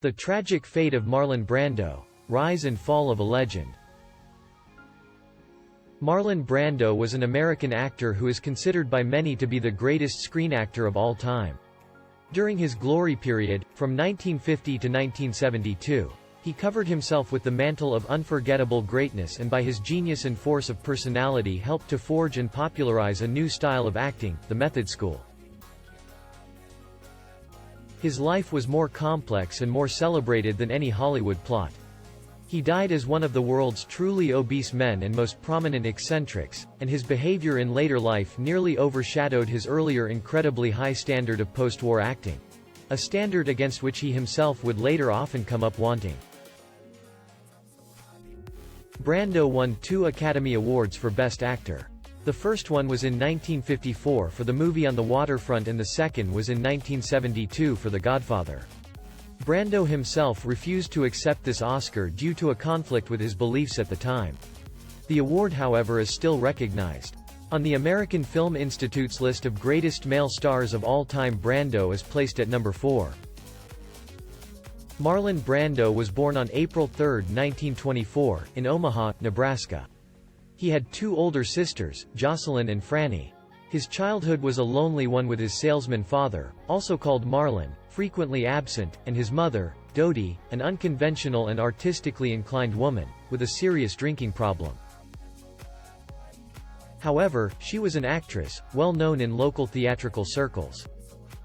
The tragic fate of Marlon Brando, rise and fall of a legend. Marlon Brando was an American actor who is considered by many to be the greatest screen actor of all time. During his glory period, from 1950 to 1972, he covered himself with the mantle of unforgettable greatness and by his genius and force of personality helped to forge and popularize a new style of acting, the method school. His life was more complex and more celebrated than any Hollywood plot. He died as one of the world's truly obese men and most prominent eccentrics, and his behavior in later life nearly overshadowed his earlier incredibly high standard of post-war acting. A standard against which he himself would later often come up wanting. Brando won 2 Academy Awards for Best Actor. The first one was in 1954 for the movie On the Waterfront and the second was in 1972 for The Godfather. Brando himself refused to accept this Oscar due to a conflict with his beliefs at the time. The award, however, is still recognized. On the American Film Institute's list of greatest male stars of all time, Brando is placed at number 4. Marlon Brando was born on April 3, 1924, in Omaha, Nebraska. He had 2 older sisters, Jocelyn and Franny. His childhood was a lonely one with his salesman father, also called Marlon, frequently absent, and his mother, Dodie, an unconventional and artistically inclined woman, with a serious drinking problem. However, she was an actress, well known in local theatrical circles.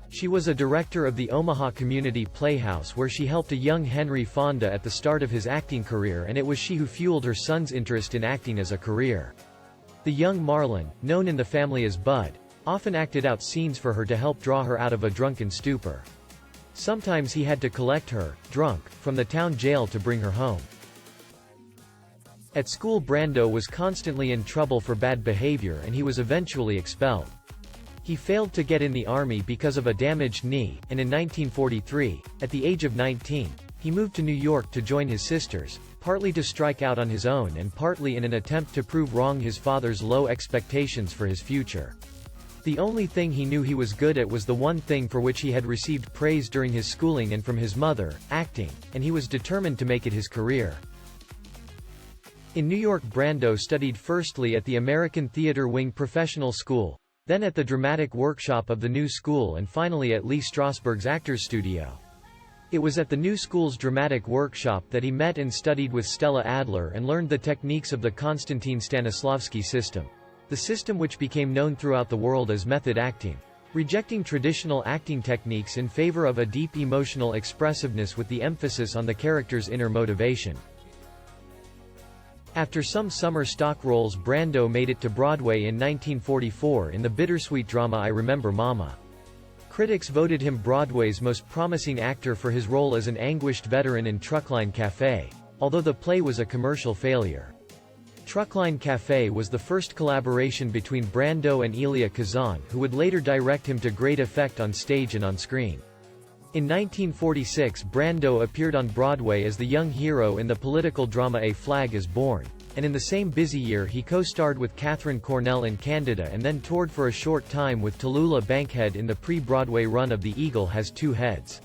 She was a director of the Omaha Community Playhouse where she helped a young Henry Fonda at the start of his acting career, and it was she who fueled her son's interest in acting as a career. The young Marlon, known in the family as Bud, often acted out scenes for her to help draw her out of a drunken stupor. Sometimes he had to collect her, drunk, from the town jail to bring her home. At school, Brando was constantly in trouble for bad behavior and he was eventually expelled. He failed to get in the army because of a damaged knee, and in 1943, at the age of 19, he moved to New York to join his sisters, partly to strike out on his own and partly in an attempt to prove wrong his father's low expectations for his future. The only thing he knew he was good at was the one thing for which he had received praise during his schooling and from his mother, acting, and he was determined to make it his career. In New York, Brando studied firstly at the American Theater Wing Professional School, then at the Dramatic Workshop of the New School and finally at Lee Strasberg's Actors Studio. It was at the New School's Dramatic Workshop that he met and studied with Stella Adler and learned the techniques of the Konstantin Stanislavski system. The system which became known throughout the world as method acting, rejecting traditional acting techniques in favor of a deep emotional expressiveness with the emphasis on the character's inner motivation. After some summer stock roles, Brando made it to Broadway in 1944 in the bittersweet drama I Remember Mama. Critics voted him Broadway's most promising actor for his role as an anguished veteran in Truckline Cafe, although the play was a commercial failure. Truckline Cafe was the first collaboration between Brando and Elia Kazan, who would later direct him to great effect on stage and on screen. In 1946, Brando appeared on Broadway as the young hero in the political drama A Flag is Born, and in the same busy year he co-starred with Katharine Cornell in Candida and then toured for a short time with Tallulah Bankhead in the pre-Broadway run of The Eagle Has Two Heads.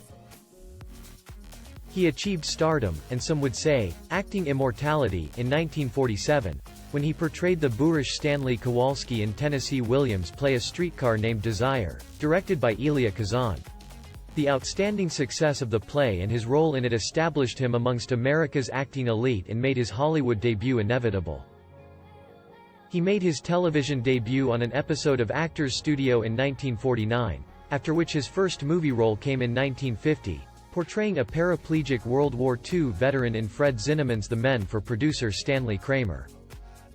He achieved stardom, and some would say, acting immortality, in 1947, when he portrayed the boorish Stanley Kowalski in Tennessee Williams' play A Streetcar Named Desire, directed by Elia Kazan. The outstanding success of the play and his role in it established him amongst America's acting elite and made his Hollywood debut inevitable. He made his television debut on an episode of Actors Studio in 1949, after which his first movie role came in 1950, portraying a paraplegic World War II veteran in Fred Zinnemann's The Men for producer Stanley Kramer.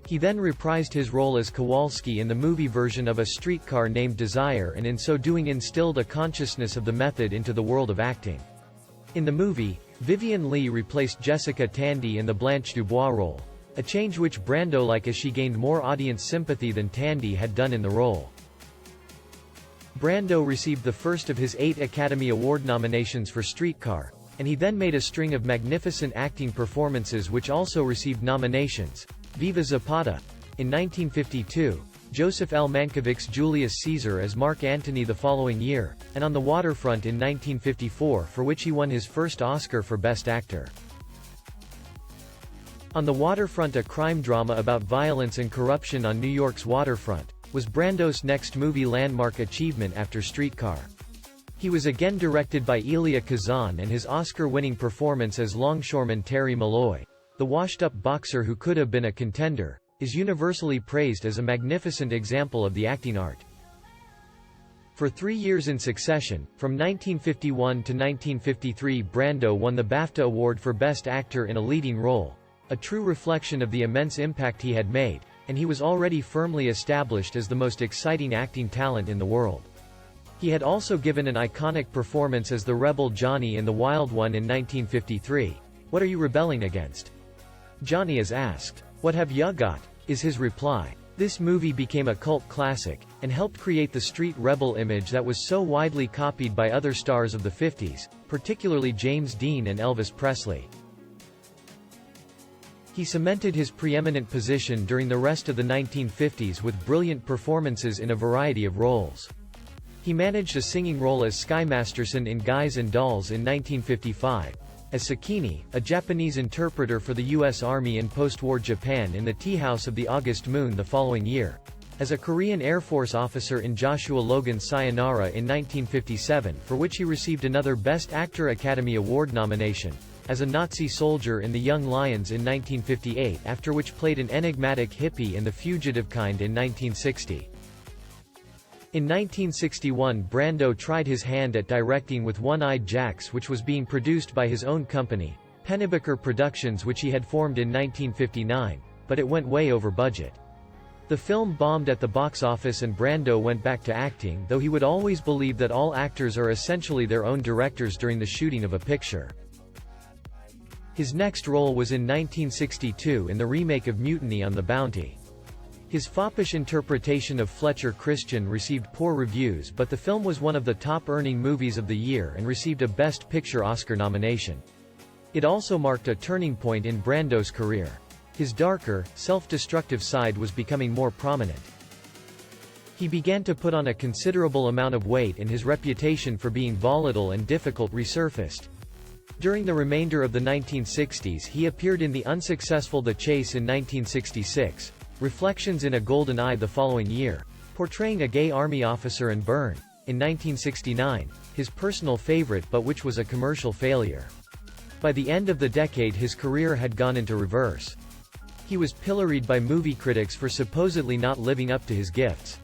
He then reprised his role as Kowalski in the movie version of A Streetcar Named Desire and in so doing instilled a consciousness of the method into the world of acting. In the movie, Vivien Leigh replaced Jessica Tandy in the Blanche Dubois role, a change which Brando liked as she gained more audience sympathy than Tandy had done in the role. Brando received the first of his 8 Academy Award nominations for Streetcar, and he then made a string of magnificent acting performances which also received nominations: Viva Zapata, in 1952, Joseph L. Mankiewicz's Julius Caesar as Mark Antony the following year, and On the Waterfront in 1954, for which he won his first Oscar for Best Actor. On the Waterfront, a crime drama about violence and corruption on New York's waterfront, was Brando's next movie landmark achievement after Streetcar. He was again directed by Elia Kazan, and his Oscar-winning performance as longshoreman Terry Malloy, the washed-up boxer who could have been a contender, is universally praised as a magnificent example of the acting art. For 3 years in succession, from 1951 to 1953, Brando won the BAFTA Award for Best Actor in a Leading Role, a true reflection of the immense impact he had made, and he was already firmly established as the most exciting acting talent in the world. He had also given an iconic performance as the rebel Johnny in The Wild One in 1953. "What are you rebelling against?" Johnny is asked. "What have ya got?" is his reply. This movie became a cult classic, and helped create the street rebel image that was so widely copied by other stars of the 50s, particularly James Dean and Elvis Presley. He cemented his preeminent position during the rest of the 1950s with brilliant performances in a variety of roles. He managed a singing role as Sky Masterson in Guys and Dolls in 1955, as Sakini, a Japanese interpreter for the U.S. Army in post-war Japan in The Tea House of the August Moon the following year, as a Korean Air Force officer in Joshua Logan's Sayonara in 1957, for which he received another Best Actor Academy Award nomination, as a Nazi soldier in The Young Lions in 1958, after which played an enigmatic hippie in The Fugitive kind in 1960. In 1961, Brando tried his hand at directing with One-Eyed Jacks, which was being produced by his own company, Pennebaker Productions, which he had formed in 1959, but it went way over budget. The film bombed at the box office and Brando went back to acting, though he would always believe that all actors are essentially their own directors during the shooting of a picture. His next role was in 1962 in the remake of Mutiny on the Bounty. His foppish interpretation of Fletcher Christian received poor reviews, but the film was one of the top-earning movies of the year and received a Best Picture Oscar nomination. It also marked a turning point in Brando's career. His darker, self-destructive side was becoming more prominent. He began to put on a considerable amount of weight, and his reputation for being volatile and difficult resurfaced. During the remainder of the 1960s, he appeared in the unsuccessful The Chase in 1966, Reflections in a Golden Eye the following year, portraying a gay army officer, and Burn, in 1969, his personal favorite but which was a commercial failure. By the end of the decade, his career had gone into reverse. He was pilloried by movie critics for supposedly not living up to his gifts.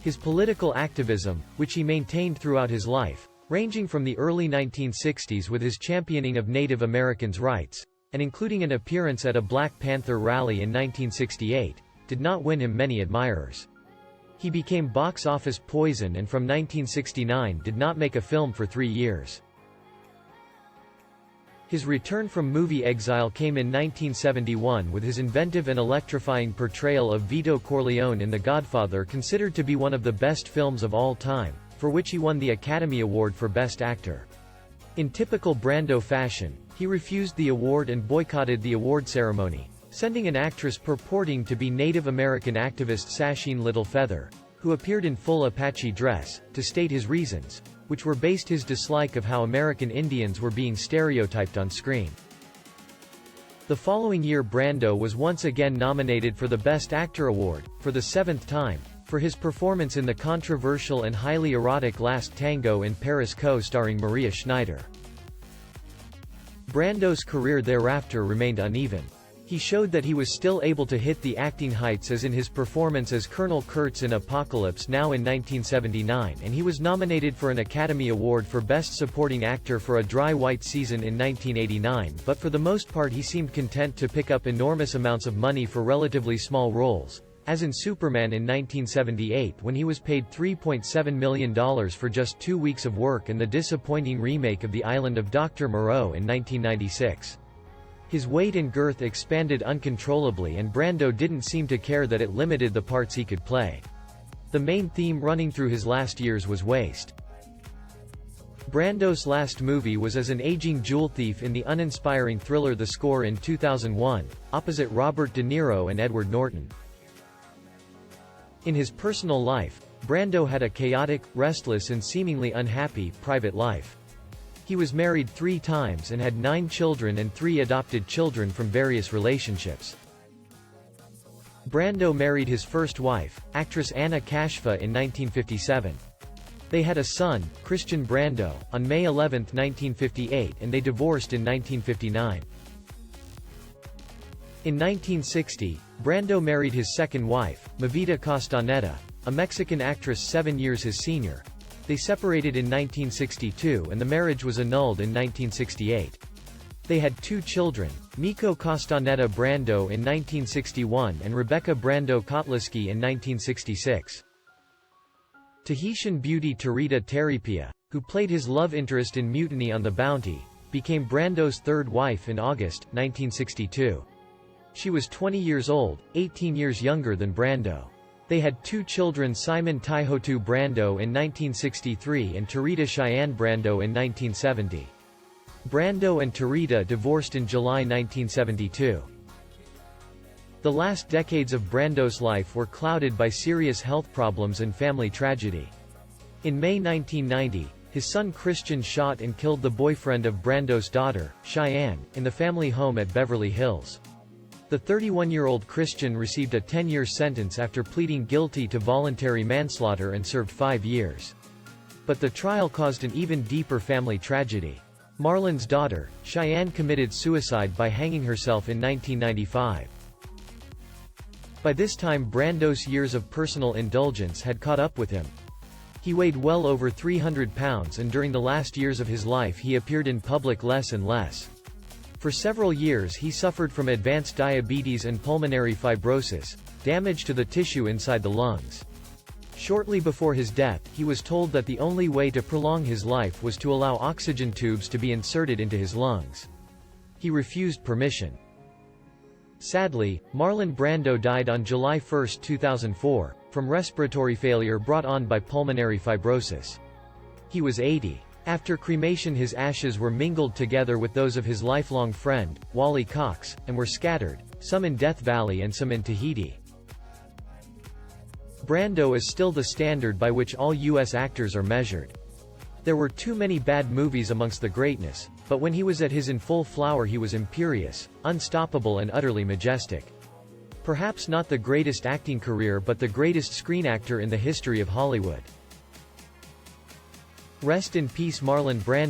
His political activism, which he maintained throughout his life, ranging from the early 1960s with his championing of Native Americans' rights, and including an appearance at a Black Panther rally in 1968, did not win him many admirers. He became box office poison and from 1969 did not make a film for 3 years. His return from movie exile came in 1971 with his inventive and electrifying portrayal of Vito Corleone in The Godfather, considered to be one of the best films of all time, for which he won the Academy Award for Best Actor. In typical Brando fashion, he refused the award and boycotted the award ceremony, sending an actress purporting to be Native American activist Sasheen Littlefeather, who appeared in full Apache dress, to state his reasons, which were based his dislike of how American Indians were being stereotyped on screen. The following year, Brando was once again nominated for the Best Actor Award, for the 7th time, for his performance in the controversial and highly erotic Last Tango in Paris co-starring Maria Schneider. Brando's career thereafter remained uneven. He showed that he was still able to hit the acting heights, as in his performance as Colonel Kurtz in Apocalypse Now in 1979, and he was nominated for an Academy Award for Best Supporting Actor for A Dry White Season in 1989, but for the most part he seemed content to pick up enormous amounts of money for relatively small roles, as in Superman in 1978 when he was paid $3.7 million for just 2 weeks of work, and the disappointing remake of The Island of Dr. Moreau in 1996. His weight and girth expanded uncontrollably, and Brando didn't seem to care that it limited the parts he could play. The main theme running through his last years was waste. Brando's last movie was as an aging jewel thief in the uninspiring thriller The Score in 2001, opposite Robert De Niro and Edward Norton. In his personal life, Brando had a chaotic, restless and seemingly unhappy, private life. He was married 3 times and had 9 children and 3 adopted children from various relationships. Brando married his first wife, actress Anna Kashfa in 1957. They had a son, Christian Brando, on May 11, 1958 and they divorced in 1959. In 1960, Brando married his second wife, Mavita Castaneda, a Mexican actress 7 years his senior. They separated in 1962 and the marriage was annulled in 1968. They had 2 children, Miko Castaneda Brando in 1961 and Rebecca Brando Kotliski in 1966. Tahitian beauty Tarita Teripia, who played his love interest in Mutiny on the Bounty, became Brando's 3rd wife in August 1962. She was 20 years old, 18 years younger than Brando. They had 2 children, Simon Taihotu Brando in 1963 and Tarita Cheyenne Brando in 1970. Brando and Tarita divorced in July 1972. The last decades of Brando's life were clouded by serious health problems and family tragedy. In May 1990, his son Christian shot and killed the boyfriend of Brando's daughter, Cheyenne, in the family home at Beverly Hills. The 31-year-old Christian received a 10-year sentence after pleading guilty to voluntary manslaughter and served 5 years. But the trial caused an even deeper family tragedy. Marlon's daughter, Cheyenne, committed suicide by hanging herself in 1995. By this time Brando's years of personal indulgence had caught up with him. He weighed well over 300 pounds and during the last years of his life he appeared in public less and less. For several years he suffered from advanced diabetes and pulmonary fibrosis, damage to the tissue inside the lungs. Shortly before his death, he was told that the only way to prolong his life was to allow oxygen tubes to be inserted into his lungs. He refused permission. Sadly, Marlon Brando died on July 1, 2004, from respiratory failure brought on by pulmonary fibrosis. He was 80. After cremation his ashes were mingled together with those of his lifelong friend, Wally Cox, and were scattered, some in Death Valley and some in Tahiti. Brando is still the standard by which all U.S. actors are measured. There were too many bad movies amongst the greatness, but when he was at his in full flower he was imperious, unstoppable and utterly majestic. Perhaps not the greatest acting career but the greatest screen actor in the history of Hollywood. Rest in peace Marlon Brando.